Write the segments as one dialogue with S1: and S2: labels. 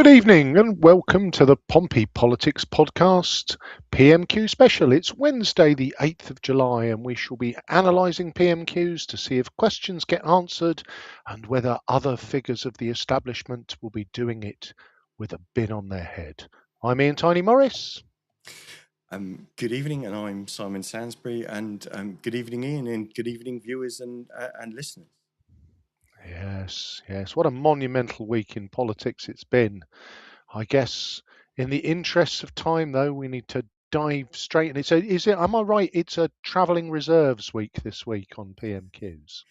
S1: Good evening and welcome to the Pompey Politics Podcast PMQ special. It's Wednesday the 8th of July and we shall be analysing PMQs to see if questions get answered and whether other figures of the establishment will be doing it with a bin on their head. I'm Ian Tiny Morris.
S2: Good evening, and I'm Simon Sansbury, and good evening Ian, and good evening viewers and listeners.
S1: Yes, what a monumental week in politics it's been. I guess in the interests of time, though, we need to dive straight in. Am I right? It's a travelling reserves week this week on PMQs.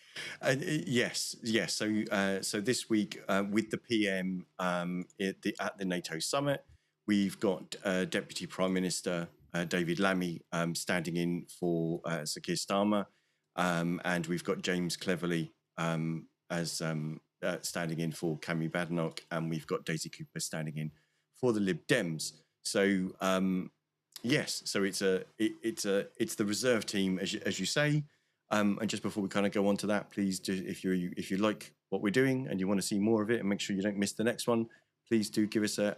S2: Yes. So this week with the PM at the NATO summit, we've got Deputy Prime Minister David Lammy standing in for Sir Keir Starmer, and we've got James Cleverly as standing in for Camus Badenoch, and we've got Daisy Cooper standing in for the Lib Dems. So yes, so it's the reserve team as you say. And just before we kind of go on to that, please do, if you like what we're doing and you want to see more of it and make sure you don't miss the next one, please do give us a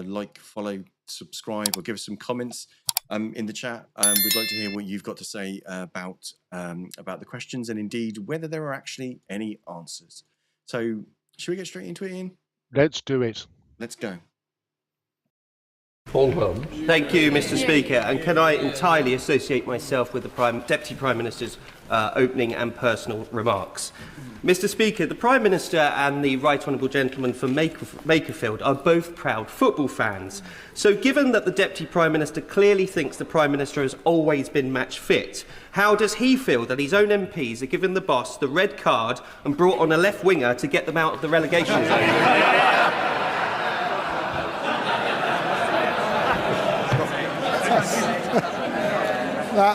S2: like, follow, subscribe, or give us some comments in the chat. We'd like to hear what you've got to say about the questions and indeed whether there are actually any answers. So should we get straight into it, Ian?
S1: Let's do it.
S2: Let's go.
S3: Paul Holmes.
S4: Thank you, Mr. Speaker. And can I entirely associate myself with the Deputy Prime Minister's opening and personal remarks? Mr. Speaker, the Prime Minister and the Right Honourable Gentleman from Makerfield are both proud football fans. So given that the Deputy Prime Minister clearly thinks the Prime Minister has always been match fit, how does he feel that his own MPs are given the boss the red card and brought on a left winger to get them out of the relegation zone?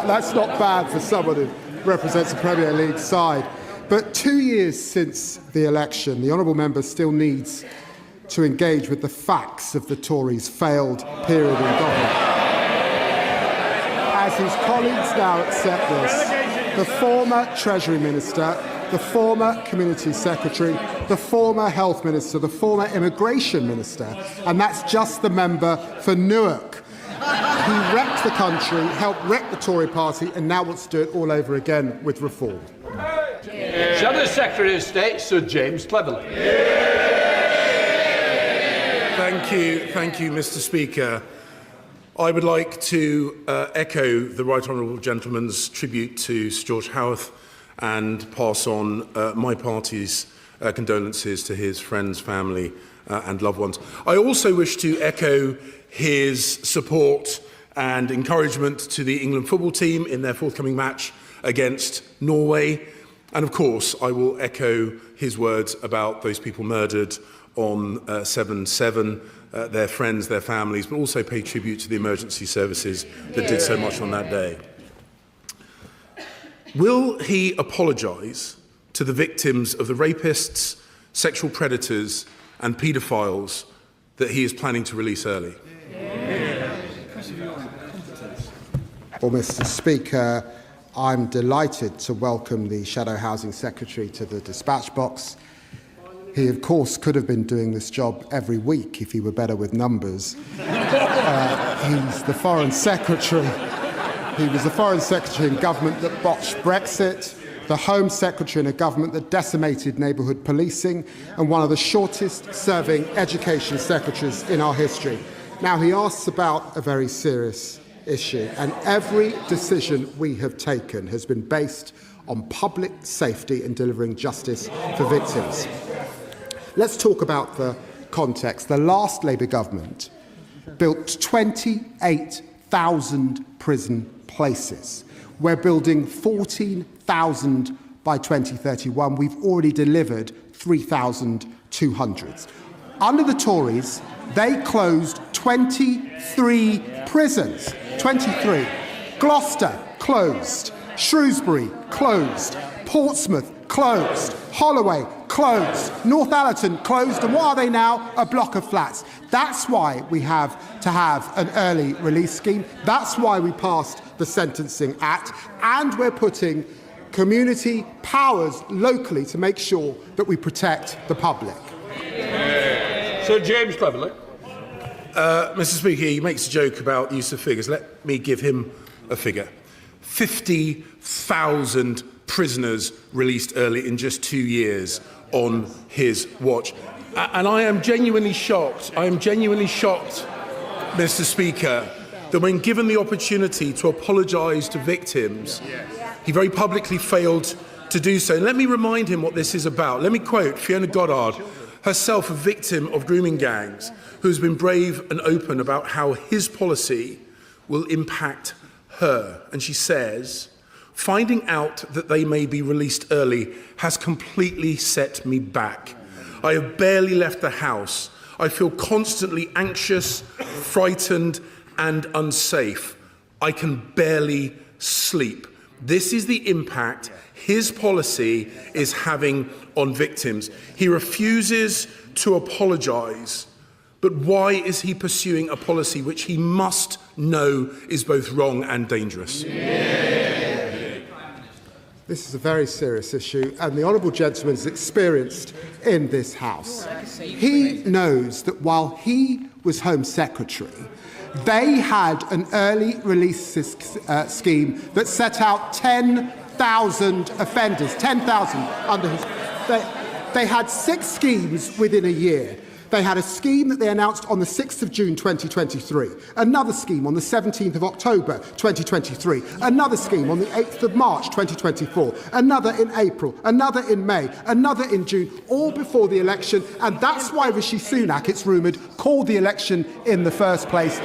S3: That's not bad for someone who represents a Premier League side. But 2 years since the election, the honourable member still needs to engage with the facts of the Tories' failed period in government. As his colleagues now accept this, the former Treasury Minister, the former Community Secretary, the former Health Minister, the former Immigration Minister, and that's just the member for Newark. He wrecked the country, helped wreck the Tory party, and now wants to do it all over again with reform.
S5: Shall the Secretary of State, Sir James Cleverly?
S6: Thank you, Mr. Speaker. I would like to echo the Right Honourable Gentleman's tribute to Sir George Howarth and pass on my party's condolences to his friends, family and loved ones. I also wish to echo his support and encouragement to the England football team in their forthcoming match against Norway. And of course, I will echo his words about those people murdered on 7/7, their friends, their families, but also pay tribute to the emergency services that did so much on that day. Will he apologise to the victims of the rapists, sexual predators and paedophiles that he is planning to release early?
S3: Well, Mr. Speaker, I'm delighted to welcome the Shadow Housing Secretary to the dispatch box. He, of course, could have been doing this job every week if he were better with numbers. He's the Foreign Secretary. He was the Foreign Secretary in government that botched Brexit, the Home Secretary in a government that decimated neighbourhood policing, and one of the shortest-serving education secretaries in our history. Now, he asks about a very serious issue, and every decision we have taken has been based on public safety and delivering justice for victims. Let's talk about the context. The last Labour government built 28,000 prison places. We're building 14,000 by 2031. We've already delivered 3,200. Under the Tories, they closed 23 prisons. 23. Gloucester closed. Shrewsbury closed. Portsmouth closed. Holloway closed. Northallerton closed. And what are they now? A block of flats. That's why we have to have an early release scheme. That's why we passed the Sentencing Act. And we're putting community powers locally to make sure that we protect the public.
S5: Sir James Cleverly.
S6: Mr. Speaker, he makes a joke about use of figures. Let me give him a figure. 50,000 prisoners released early in just 2 years on his watch. And I am genuinely shocked. Mr. Speaker, that when given the opportunity to apologise to victims, he very publicly failed to do so. And let me remind him what this is about. Let me quote Fiona Goddard, herself a victim of grooming gangs, who's been brave and open about how his policy will impact her. And she says, "Finding out that they may be released early has completely set me back. I have barely left the house. I feel constantly anxious, frightened, and unsafe. I can barely sleep." This is the impact his policy is having on victims. He refuses to apologise. But why is he pursuing a policy which he must know is both wrong and dangerous?
S3: This is a very serious issue, and the Honourable Gentleman is experienced in this House. He knows that while he was Home Secretary, they had an early release scheme that set out 10,000 offenders, 10,000 under his... They had 6 schemes within a year. They had a scheme that they announced on the 6th of June 2023, another scheme on the 17th of October 2023, another scheme on the 8th of March 2024, another in April, another in May, another in June, all before the election. And that's why Rishi Sunak, it's rumoured, called the election in the first place.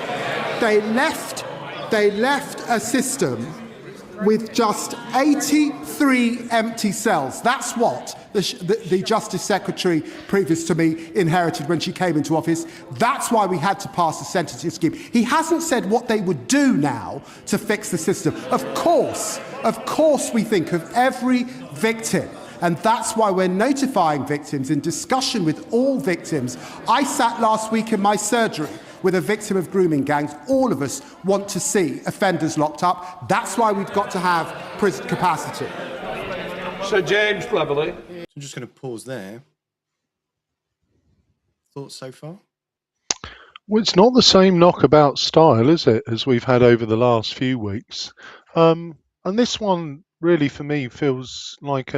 S3: They left a system with just 83 empty cells. That's what the Justice Secretary previous to me inherited when she came into office. That's why we had to pass a sentencing scheme. He hasn't said what they would do now to fix the system. Of course we think of every victim. And that's why we're notifying victims in discussion with all victims. I sat last week in my surgery with a victim of grooming gangs. All of us want to see offenders locked up. That's why we've got to have prison capacity.
S5: Sir James Cleverly.
S2: I'm just going to pause there. Thoughts so far?
S1: Well, it's not the same knockabout style, is it, as we've had over the last few weeks? And this one really, for me, feels like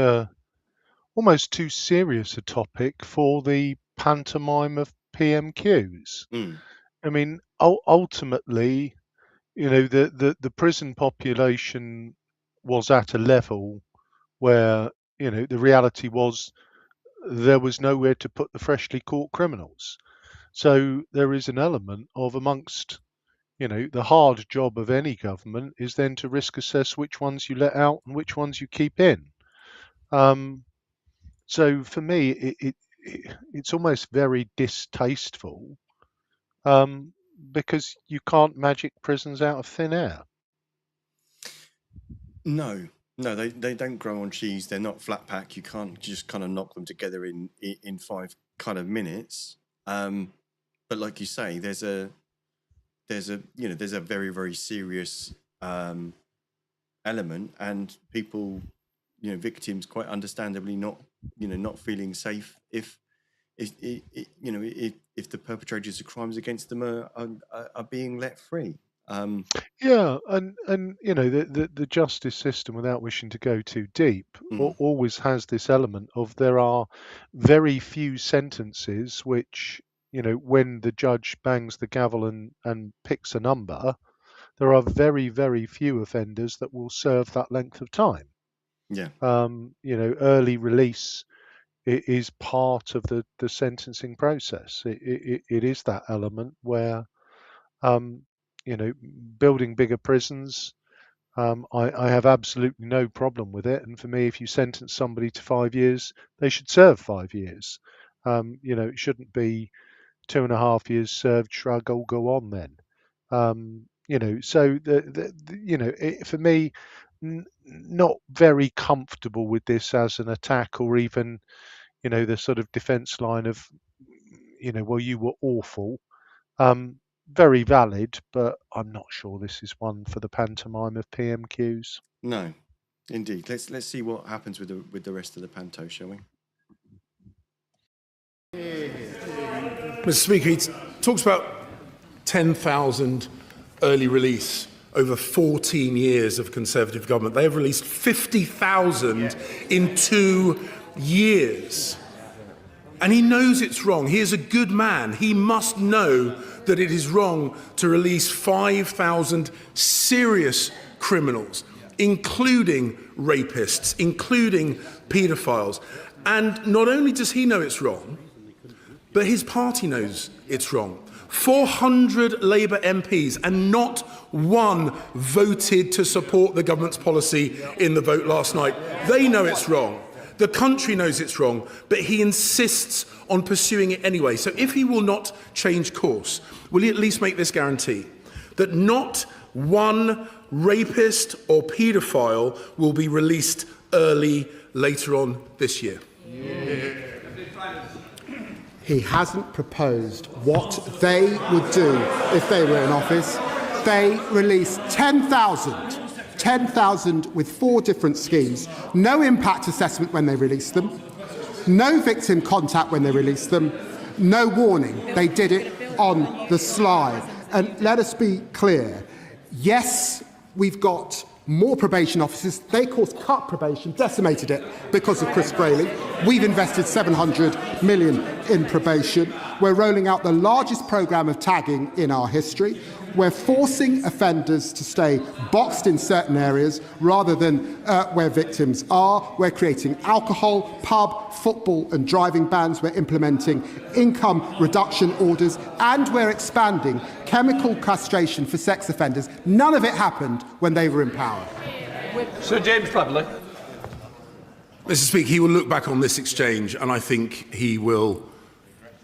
S1: almost too serious a topic for the pantomime of PMQs. I mean, ultimately, the prison population was at a level where, the reality was there was nowhere to put the freshly caught criminals. So there is an element of amongst, the hard job of any government is then to risk assess which ones you let out and which ones you keep in. So for me, it's almost very distasteful because you can't magic prisons out of thin air.
S2: No, they don't grow on cheese. They're not flat pack. You can't just kind of knock them together in 5 kind of minutes. But like you say, there's a very, very serious element, and people, victims, quite understandably not feeling safe if the perpetrators of crimes against them are being let free.
S1: Yeah, and the justice system, without wishing to go too deep, always has this element of there are very few sentences which, when the judge bangs the gavel and picks a number, there are very, very few offenders that will serve that length of time.
S2: Yeah.
S1: Early release is part of the sentencing process. It is that element where, building bigger prisons, I have absolutely no problem with it. And for me, if you sentence somebody to 5 years, they should serve 5 years. It shouldn't be 2.5 years served, shrug, oh, go on then. So for me, not very comfortable with this as an attack, or even, the sort of defence line of, well, you were awful. Very valid, but I'm not sure this is one for the pantomime of PMQs.
S2: No, indeed. Let's see what happens with the rest of the panto, shall we?
S6: Mr. Speaker, he talks about 10,000 early release over 14 years of Conservative government. They have released 50,000 in 2 years. And he knows it's wrong. He is a good man. He must know that it is wrong to release 5,000 serious criminals, including rapists, including paedophiles. And not only does he know it's wrong, but his party knows it's wrong. 400 Labour MPs and not one voted to support the government's policy in the vote last night. They know it's wrong. The country knows it's wrong, but he insists on pursuing it anyway. So if he will not change course, will he at least make this guarantee that not one rapist or paedophile will be released early later on this year?
S3: He hasn't proposed what they would do if they were in office. They released 10,000 with 4 different schemes, no impact assessment when they released them, no victim contact when they released them, no warning. They did it on the sly. And let us be clear, yes, we've got more probation officers. They, of course, cut probation, decimated it because of Chris Grayling. We've invested £700 million in probation. We're rolling out the largest programme of tagging in our history. We're forcing offenders to stay boxed in certain areas rather than where victims are. We're creating alcohol, pub, football and driving bans. We're implementing income reduction orders, and we're expanding chemical castration for sex offenders. None of it happened when they were in power.
S5: Sir James Cleverly.
S6: Mr. Speaker, he will look back on this exchange and I think he will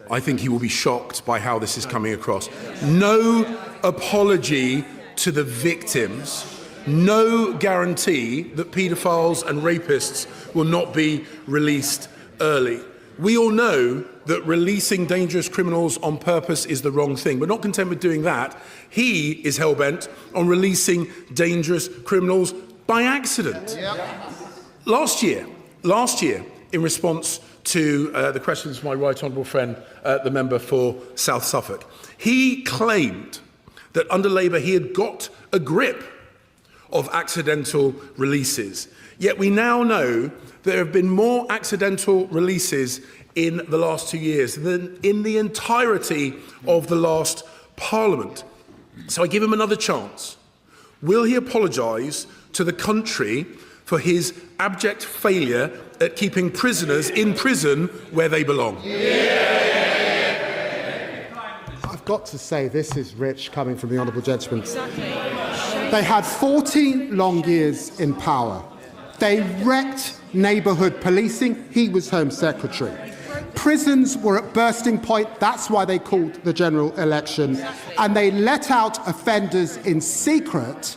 S6: be shocked by how this is coming across. No apology to the victims, no guarantee that paedophiles and rapists will not be released early. We all know that releasing dangerous criminals on purpose is the wrong thing, but not content with doing that, he is hell-bent on releasing dangerous criminals by accident. Last year, in response to the questions of my right honourable friend, the member for South Suffolk, he claimed that under Labour he had got a grip of accidental releases. Yet we now know there have been more accidental releases in the last 2 years than in the entirety of the last Parliament. So I give him another chance. Will he apologise to the country for his abject failure at keeping prisoners in prison where they belong?
S3: I've got to say, this is rich coming from the honourable gentleman. They had 14 long years in power. They wrecked neighbourhood policing. He was Home Secretary. Prisons were at bursting point. That's why they called the general election. And they let out offenders in secret.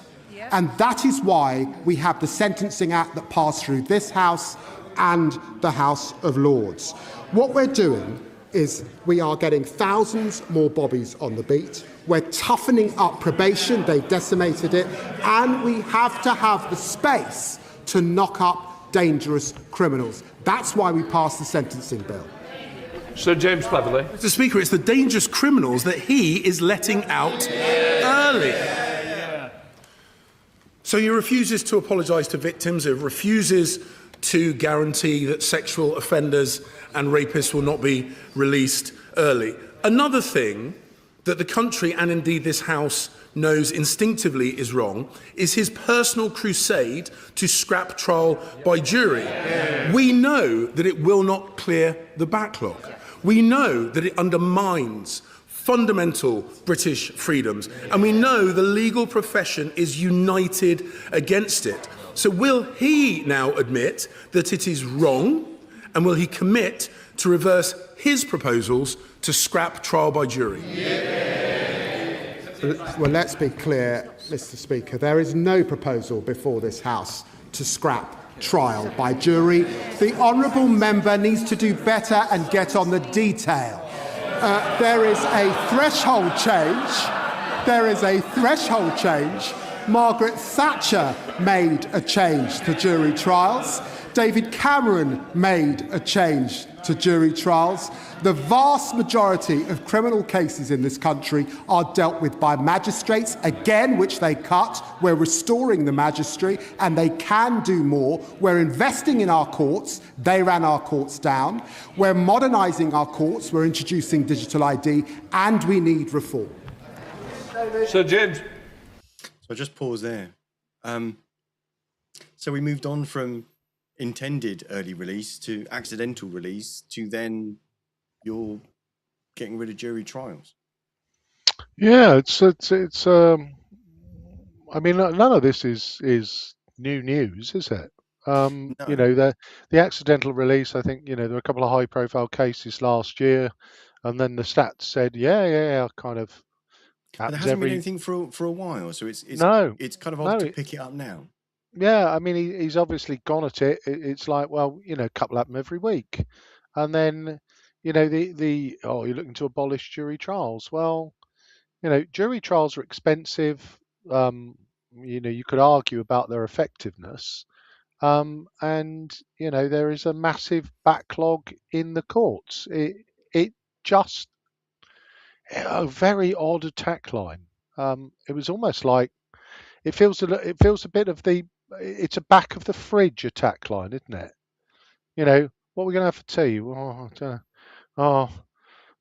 S3: And that is why we have the Sentencing Act that passed through this House and the House of Lords. What we're doing is we are getting thousands more bobbies on the beat. We're toughening up probation. They've decimated it. And we have to have the space to knock up dangerous criminals. That's why we passed the sentencing bill.
S5: Sir James Cleverly.
S6: Mr. Speaker, it's the dangerous criminals that he is letting out early. So he refuses to apologise to victims, he refuses to guarantee that sexual offenders and rapists will not be released early. Another thing that the country and indeed this House knows instinctively is wrong is his personal crusade to scrap trial by jury. We know that it will not clear the backlog. We know that it undermines fundamental British freedoms, and we know the legal profession is united against it. So will he now admit that it is wrong, and will he commit to reverse his proposals to scrap trial by jury?
S3: Well, let's be clear, Mr. Speaker. There is no proposal before this House to scrap trial by jury. The honourable member needs to do better and get on the detail. There is a threshold change. There is a threshold change Margaret Thatcher made a change to jury trials. David Cameron made a change to jury trials. The vast majority of criminal cases in this country are dealt with by magistrates, again, which they cut. We're restoring the magistrate, and they can do more. We're investing in our courts. They ran our courts down. We're modernising our courts. We're introducing digital ID, and we need reform.
S5: Sir James.
S2: So I'll just pause there. So we moved on from intended early release to accidental release to then you're getting rid of jury trials.
S1: Yeah, it's I mean, none of this is new news, is it?
S2: No.
S1: You know, the accidental release, I think, you know, there were a couple of high profile cases last year, and then the stats said, yeah, kind of
S2: But there
S1: happens
S2: hasn't been
S1: every
S2: anything for a while, so it's
S1: no,
S2: kind of
S1: no,
S2: odd to pick it up now.
S1: yeah, I mean, he's obviously gone at it. It's like, well, you know, a couple happen every week, and then, you know, oh, you're looking to abolish jury trials. Well, you know, jury trials are expensive. You know, you could argue about their effectiveness, and you know, there is a massive backlog in the courts. It just a very odd attack line. It was almost like it feels a bit of it's a back of the fridge attack line, isn't it? You know, what are we going to have for tea? Oh, I don't know.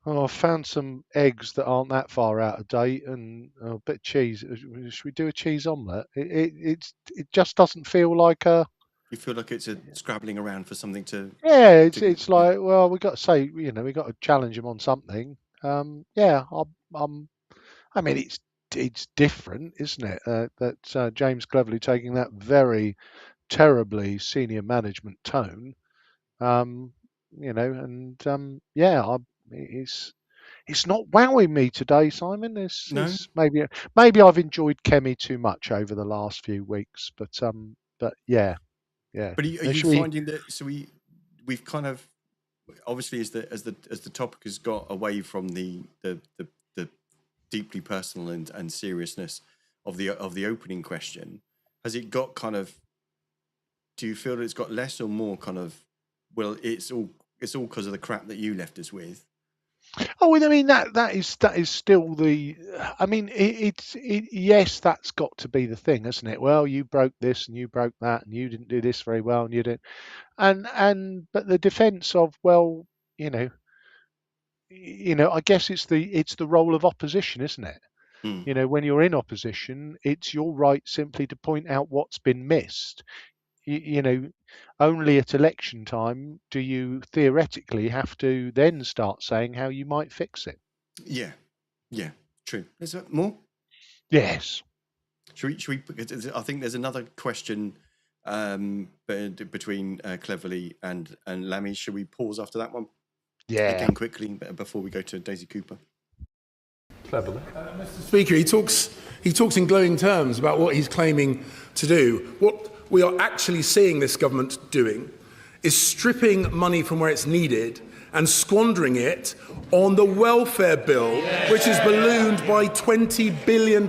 S1: Oh, I found some eggs that aren't that far out of date and a bit of cheese. Should we do a cheese omelette? It just doesn't feel like a.
S2: You feel like it's a scrabbling around for something to.
S1: Yeah, it's like, well, we got to say, you know, we got to challenge him on something. Yeah, I mean, it's different, isn't it? That James cleverly taking that very terribly senior management tone. You know, and yeah, it's not wowing me today, Simon.
S2: No,
S1: Maybe I've enjoyed Kemi too much over the last few weeks, but yeah.
S2: but are you finding that? So we've kind of obviously as the topic has got away from the deeply personal and seriousness of the opening question, has it got kind of? Do you feel that it's got less or more kind of? Well, it's all because of the crap that you left us with.
S1: Oh, I mean that is still the. I mean, yes, that's got to be the thing, isn't it? Well, you broke this and you broke that, and you didn't do this very well, and you didn't. But the defence of, well, you know, I guess it's the role of opposition, isn't it?
S2: Mm.
S1: You know, when you're in opposition, it's your right simply to point out what's been missed. You know, only at election time do you theoretically have to then start saying how you might fix it.
S2: Yeah, true. Is there more?
S1: Yes.
S2: Should we? I think there's another question between Cleverly and Lammy. Should we pause after that one?
S1: Yeah.
S2: Again, quickly before we go to Daisy Cooper.
S5: Cleverly.
S6: Mr. Speaker, he talks in glowing terms about what he's claiming to do. What we are actually seeing this government doing is stripping money from where it's needed and squandering it on the welfare bill, which is ballooned by £20 billion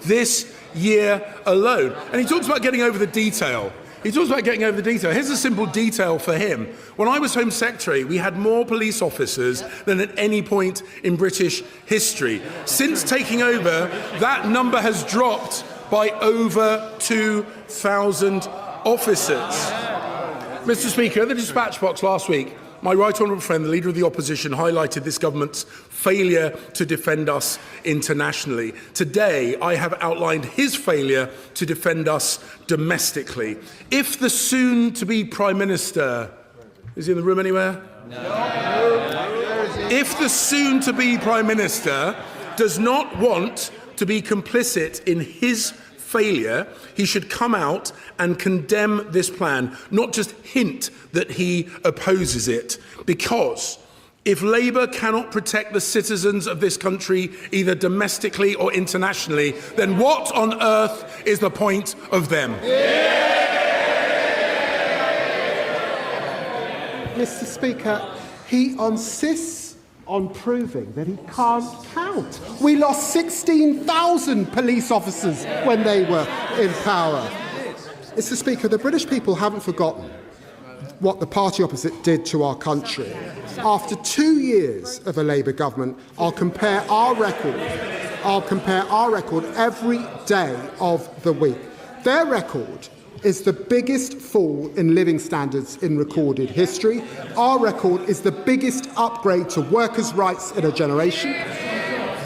S6: this year alone. And he talks about getting over the detail. Here's a simple detail for him. When I was Home Secretary, we had more police officers than at any point in British history. Since taking over, that number has dropped by over 2,000 officers. Mr. Speaker, at the dispatch box last week, my right honourable friend, the Leader of the Opposition, highlighted this government's failure to defend us internationally. Today, I have outlined his failure to defend us domestically. If the soon-to-be Prime Minister... Is he in the room anywhere? No. If the soon-to-be Prime Minister does not want to be complicit in his failure, he should come out and condemn this plan, not just hint that he opposes it. Because if Labour cannot protect the citizens of this country, either domestically or internationally, then what on earth is the point of them?
S3: Mr. Speaker, he insists on proving that he can't count. We lost 16,000 police officers when they were in power. Mr. Speaker, the British people haven't forgotten what the party opposite did to our country. After 2 years of a Labour government, I'll compare our record every day of the week. Their record is the biggest fall in living standards in recorded history. Our record is the biggest upgrade to workers' rights in a generation.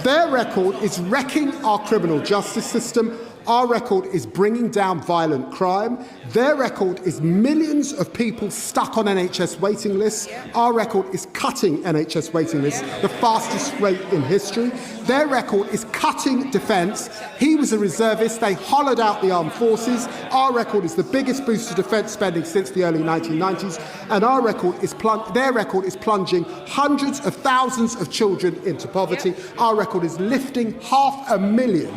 S3: Their record is wrecking our criminal justice system. Our record is bringing down violent crime. Their record is millions of people stuck on NHS waiting lists. Our record is cutting NHS waiting lists, the fastest rate in history. Their record is cutting defence. He was a reservist. They hollowed out the armed forces. Our record is the biggest boost to defence spending since the early 1990s. And their record is plunging hundreds of thousands of children into poverty. Our record is lifting 500,000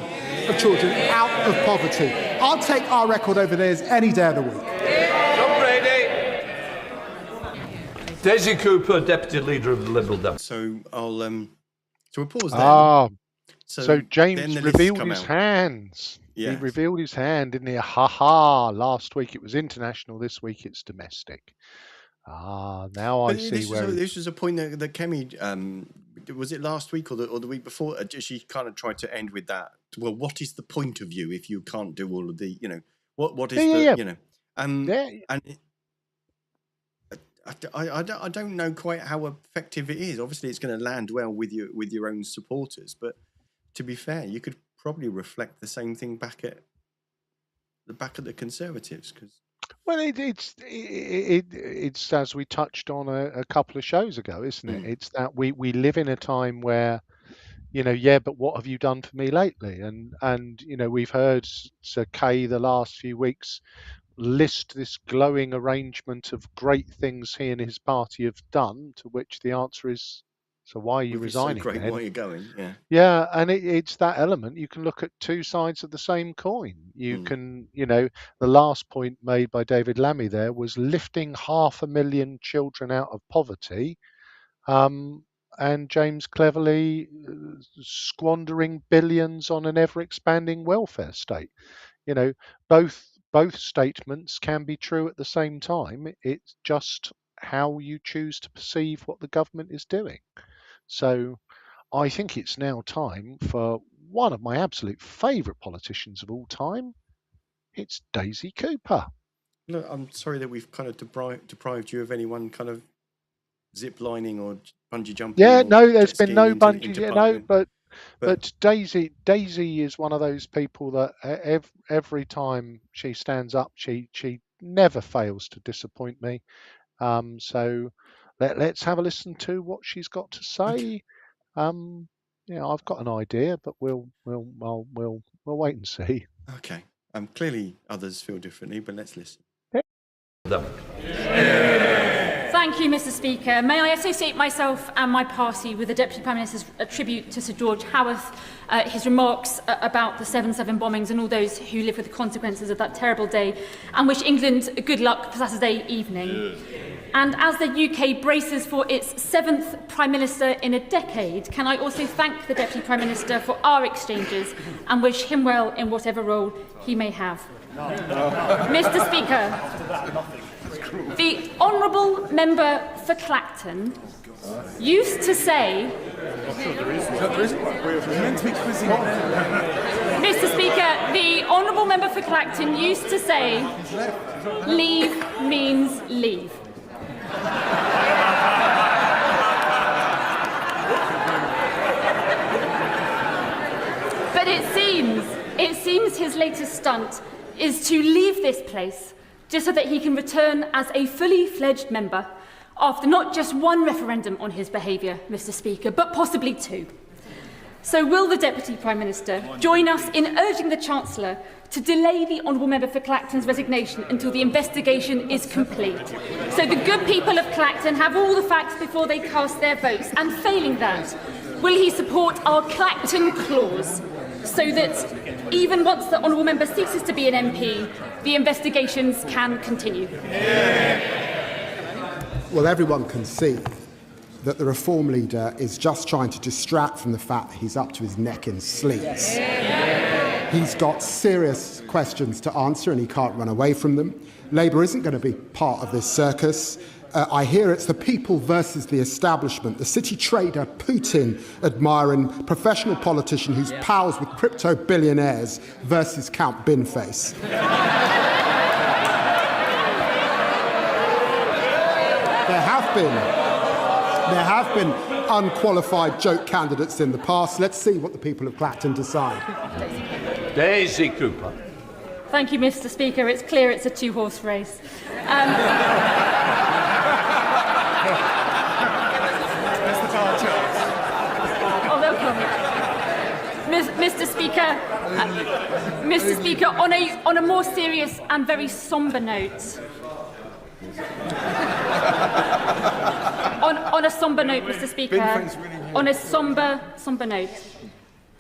S3: of children out of poverty. I'll take our record over theirs any day of the week.
S5: Daisy Cooper, Deputy Leader of the Liberal Democrats.
S2: So we'll pause there.
S1: So James revealed his hands.
S2: Yes.
S1: He revealed his hand, didn't he? Ha! Last week it was international. This week it's domestic. Now I see where.
S2: This was a point that Kemi, was it last week or the week before? She kind of tried to end with that. Well, what is the point of you if you can't do all of the, what is I don't know quite how effective it is. Obviously, it's going to land well with your own supporters, but to be fair, you could probably reflect the same thing back at the Conservatives, because.
S1: Well, it's as we touched on a couple of shows ago, isn't it? It's that we live in a time where, but what have you done for me lately? And we've heard Sir Kay the last few weeks list this glowing arrangement of great things he and his party have done, to which the answer is, so why are you resigning?
S2: So great, why are you going?
S1: Yeah, and it's that element. You can look at two sides of the same coin. You can, the last point made by David Lammy there was lifting 500,000 children out of poverty, and James cleverly squandering billions on an ever-expanding welfare state. Both statements can be true at the same time. It's just how you choose to perceive what the government is doing. So I think it's now time for one of my absolute favourite politicians of all time. It's Daisy Cooper.
S2: Look, I'm sorry that we've kind of deprived you of anyone kind of zip lining or bungee jumping.
S1: Yeah, no, there's been no bungee, but Daisy is one of those people that every time she stands up, she never fails to disappoint me. So let's have a listen to what she's got to say. Okay. I've got an idea, but we'll wait and see.
S2: Okay. Clearly others feel differently, but let's listen.
S7: Thank you, Mr. Speaker. May I associate myself and my party with the Deputy Prime Minister's tribute to Sir George Howarth, his remarks about the 7/7 bombings and all those who live with the consequences of that terrible day, and wish England good luck for Saturday evening. And as the UK braces for its 7th Prime Minister in a decade, can I also thank the Deputy Prime Minister for our exchanges and wish him well in whatever role he may have. Mr. Speaker, the Honourable Member for Clacton used to say... Mr. Speaker, the Honourable Member for Clacton used to say, leave means leave. But it seems his latest stunt is to leave this place just so that he can return as a fully fledged member after not just one referendum on his behaviour, Mr. Speaker, but possibly two. So will the Deputy Prime Minister join us in urging the Chancellor to delay the Honourable Member for Clacton's resignation until the investigation is complete, so the good people of Clacton have all the facts before they cast their votes, and failing that, will he support our Clacton clause, so that even once the Honourable Member ceases to be an MP, the investigations can continue?
S3: Well, everyone can see that the Reform leader is just trying to distract from the fact that he's up to his neck in sleaze. He's got serious questions to answer and he can't run away from them. Labour isn't going to be part of this circus. I hear it's the people versus the establishment, the city trader Putin admiring professional politician who's pals with crypto billionaires versus Count Binface. There have been unqualified joke candidates in the past. Let's see what the people of Clacton decide.
S5: Daisy Cooper.
S7: Thank you, Mr. Speaker. It's clear it's a two-horse race. Mr. Speaker, on a more serious and very sombre note. On a sombre note, Mr. Speaker. On a sombre note,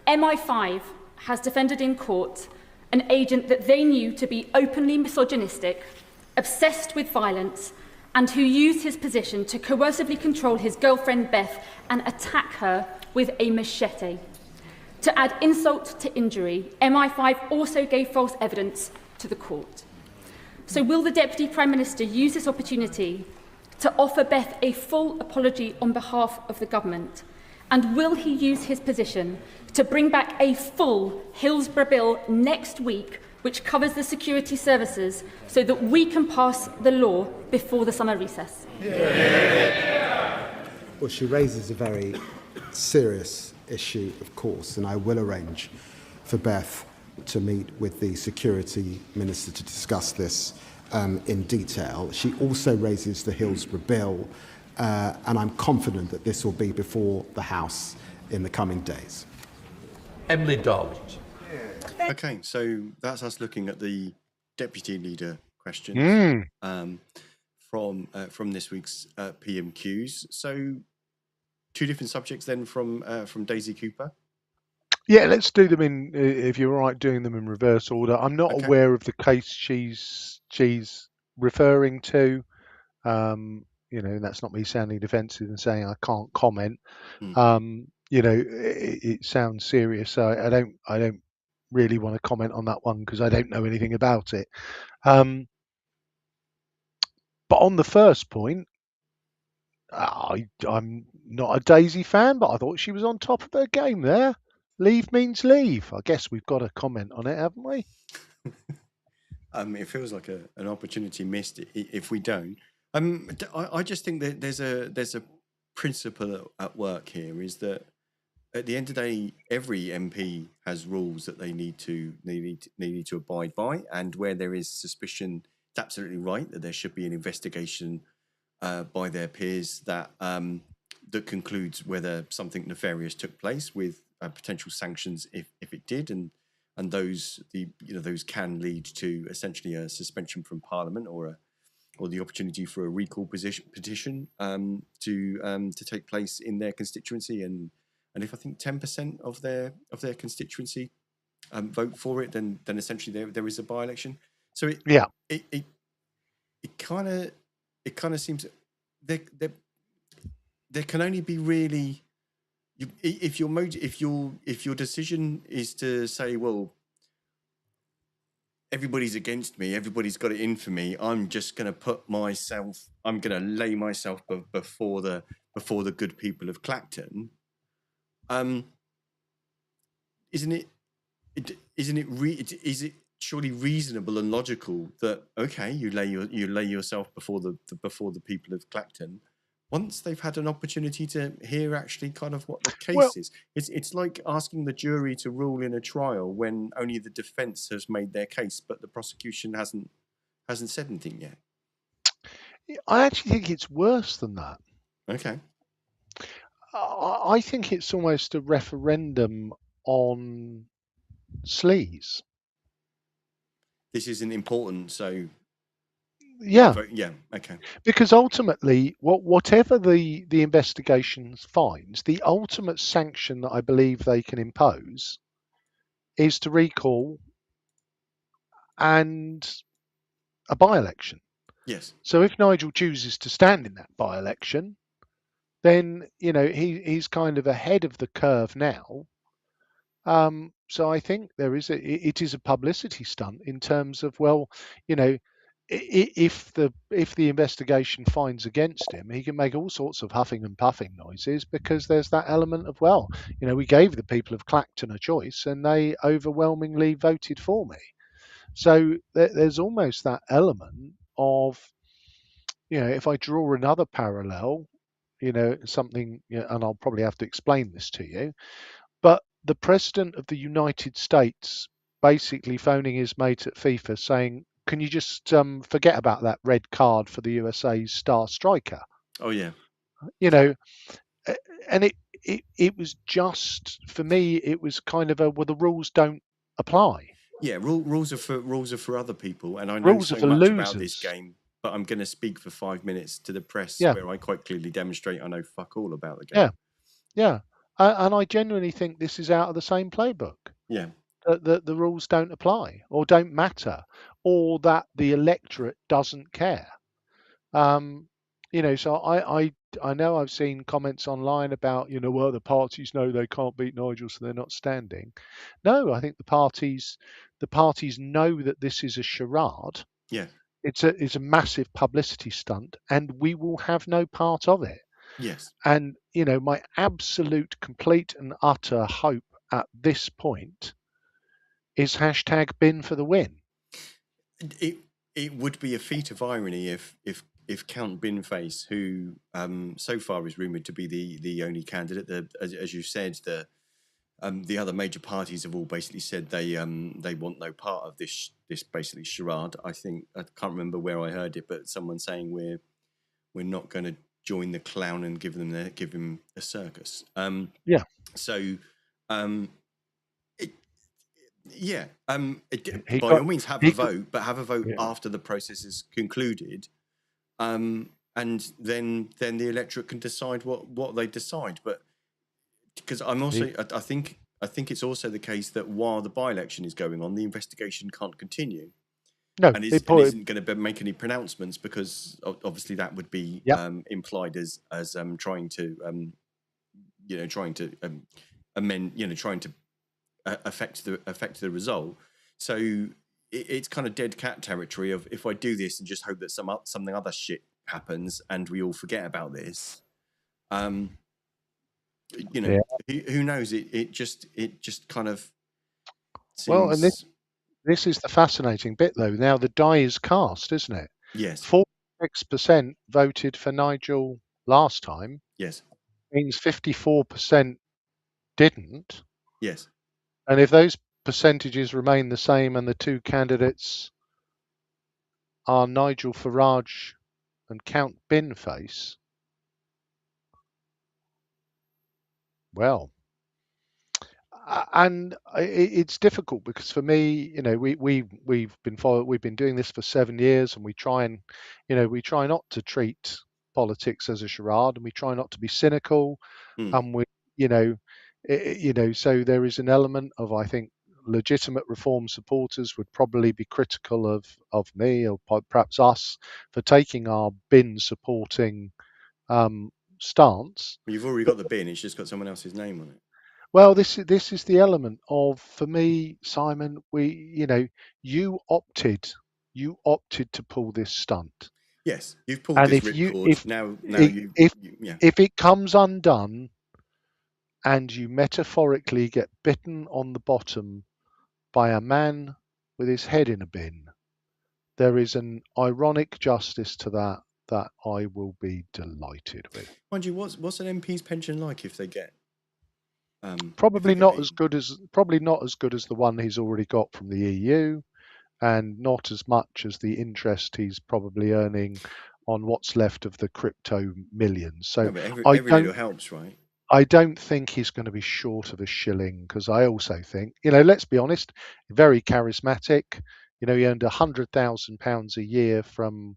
S7: MI5 has defended in court an agent that they knew to be openly misogynistic, obsessed with violence, and who used his position to coercively control his girlfriend Beth and attack her with a machete. To add insult to injury, MI5 also gave false evidence to the court. So will the Deputy Prime Minister use this opportunity to offer Beth a full apology on behalf of the government? And will he use his position to bring back a full Hillsborough Bill next week, which covers the security services, so that we can pass the law before the summer recess?
S3: Well, she raises a very serious issue, of course, and I will arrange for Beth to meet with the Security Minister to discuss this in detail. She also raises the Hillsborough Bill, and I'm confident that this will be before the House in the coming days.
S5: Emily Darwich.
S2: Okay, so that's us looking at the Deputy Leader questions from this week's PMQs. So two different subjects then from Daisy Cooper.
S1: Yeah, let's do them in, if you're all right, doing them in reverse order. I'm not
S2: Okay.
S1: aware of the case she's referring to. That's not me sounding defensive and saying I can't comment. It sounds serious, so I don't really want to comment on that one because I don't know anything about it. But on the first point, I'm not a Daisy fan, but I thought she was on top of her game there. Leave means leave. I guess we've got to comment on it, haven't we?
S2: It feels like an opportunity missed if we don't. I just think that there's a principle at work here, is that at the end of the day, every MP has rules that they need to abide by, and where there is suspicion, it's absolutely right that there should be an investigation by their peers that concludes whether something nefarious took place, with potential sanctions if it did, and those can lead to essentially a suspension from Parliament or the opportunity for a recall petition to take place in their constituency, and if I think 10% of their constituency vote for it, then essentially there is a by-election. So it kind of seems there can only be really, if your decision is to say, well, everybody's against me, everybody's got it in for me, I'm just going to lay myself before the good people of Clacton. Isn't it surely reasonable and logical that, okay, you lay yourself before the people of Clacton once they've had an opportunity to hear actually kind of what the case is? It's like asking the jury to rule in a trial when only the defence has made their case, but the prosecution hasn't said anything yet.
S1: I actually think it's worse than that.
S2: Okay.
S1: I think it's almost a referendum on sleaze.
S2: This isn't important, so
S1: yeah,
S2: okay.
S1: Because ultimately, whatever the investigation finds, the ultimate sanction that I believe they can impose is to recall and a by-election.
S2: Yes.
S1: So if Nigel chooses to stand in that by-election, then he's kind of ahead of the curve now. So I think it is a publicity stunt in terms of, well, if the investigation finds against him, he can make all sorts of huffing and puffing noises, because there's that element of, well, we gave the people of Clacton a choice and they overwhelmingly voted for me. So there's almost that element of, if I draw another parallel, something, and I'll probably have to explain this to you, but the president of the United States basically phoning his mate at FIFA saying, "Can you just forget about that red card for the USA's star striker?"
S2: Oh yeah.
S1: You know, and it was just, for me, it was kind of a, well, the rules don't apply.
S2: Yeah, rules are for other people, and I know
S1: Rules are
S2: so
S1: for
S2: much about this
S1: losers.
S2: game, but I'm going to speak for 5 minutes to the press
S1: Yeah,
S2: where I quite clearly demonstrate I know fuck all about the game.
S1: yeah, yeah. And I genuinely think this is out of the same playbook.
S2: Yeah,
S1: That the rules don't apply or don't matter, or that the electorate doesn't care. So I know I've seen comments online about, well, the parties know they can't beat Nigel, so they're not standing. No, I think the parties know that this is a charade.
S2: yeah,
S1: It's a massive publicity stunt, and we will have no part of it.
S2: yes.
S1: And my absolute, complete, and utter hope at this point is hashtag bin for the win.
S2: It would be a feat of irony if Count Binface, who so far is rumoured to be the only candidate, as you said, the other major parties have all basically said they want no part of this basically charade. I think, I can't remember where I heard it, but someone saying we're not going to join the clown and give him a circus.
S1: Yeah.
S2: So, yeah.
S1: He
S2: By
S1: got
S2: all means, have
S1: he
S2: a vote, but have a vote
S1: yeah.
S2: after the process is concluded, and then the electorate can decide what they decide. But because I'm also, I think it's also the case that while the by-election is going on, the investigation can't continue.
S1: No,
S2: And
S1: it
S2: isn't going to make any pronouncements, because obviously that would be
S1: Yep.
S2: implied as trying to amend, trying to affect the result. So it's kind of dead cat territory of, if I do this and just hope that something other shit happens and we all forget about this,
S1: Yeah.
S2: who knows? It just kind of seems.
S1: Well, and this is the fascinating bit, though. Now the die is cast, isn't it?
S2: Yes.
S1: 46% voted for Nigel last time.
S2: Yes.
S1: Means 54% didn't.
S2: Yes.
S1: And if those percentages remain the same and the two candidates are Nigel Farage and Count Binface, well, and it's difficult, because for me, we've been doing this for 7 years, and we try not to treat politics as a charade, and we try not to be cynical, and we so there is an element of, I think, legitimate reform supporters would probably be critical of me, or perhaps us, for taking our bin supporting stance.
S2: Well, you've already got the bin; it's just got someone else's name on it.
S1: Well, this is the element of, for me, Simon, you opted to pull this stunt.
S2: Yes, you've pulled
S1: And
S2: this ripcord.
S1: if it comes undone, and you metaphorically get bitten on the bottom by a man with his head in a bin, there is an ironic justice to that I will be delighted with.
S2: Mind you, what's an MP's pension like if they get?
S1: Probably not as good as the one he's already got from the EU, and not as much as the interest he's probably earning on what's left of the crypto millions. So
S2: no, but every little helps, right?
S1: I don't think he's going to be short of a shilling, because I also think, let's be honest, very charismatic. He earned £100,000 a year from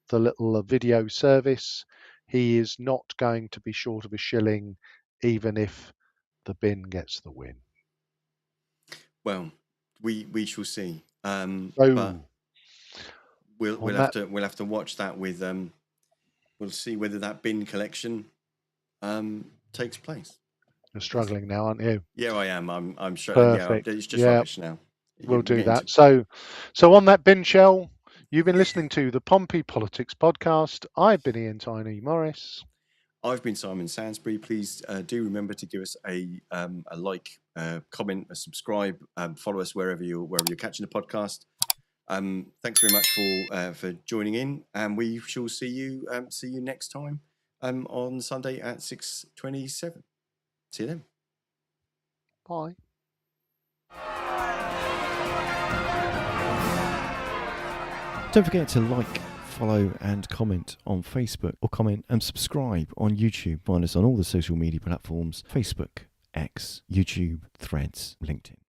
S1: the little video service. He is not going to be short of a shilling, even if the bin gets the win.
S2: Well, we shall see.
S1: But
S2: we'll have to watch that with. We'll see whether that bin collection takes place.
S1: You're struggling now, aren't you?
S2: Yeah, I am. I'm sure. Yeah,
S1: Perfect.
S2: it's just
S1: Yeah,
S2: rubbish now.
S1: we'll
S2: We're
S1: do
S2: getting
S1: that. So on that bin shell, you've been listening to the Pompey Politics Podcast. I've been Ian Tiny Morris.
S2: I've been Simon Sansbury. Please do remember to give us a like, comment, a subscribe, follow us wherever you're catching the podcast. Thanks very much for joining in, and we shall see you next time on Sunday at 6:27. See you then.
S1: Bye.
S8: Don't forget to like, follow and comment on Facebook, or comment and subscribe on YouTube. Find us on all the social media platforms: Facebook, X, YouTube, Threads, LinkedIn.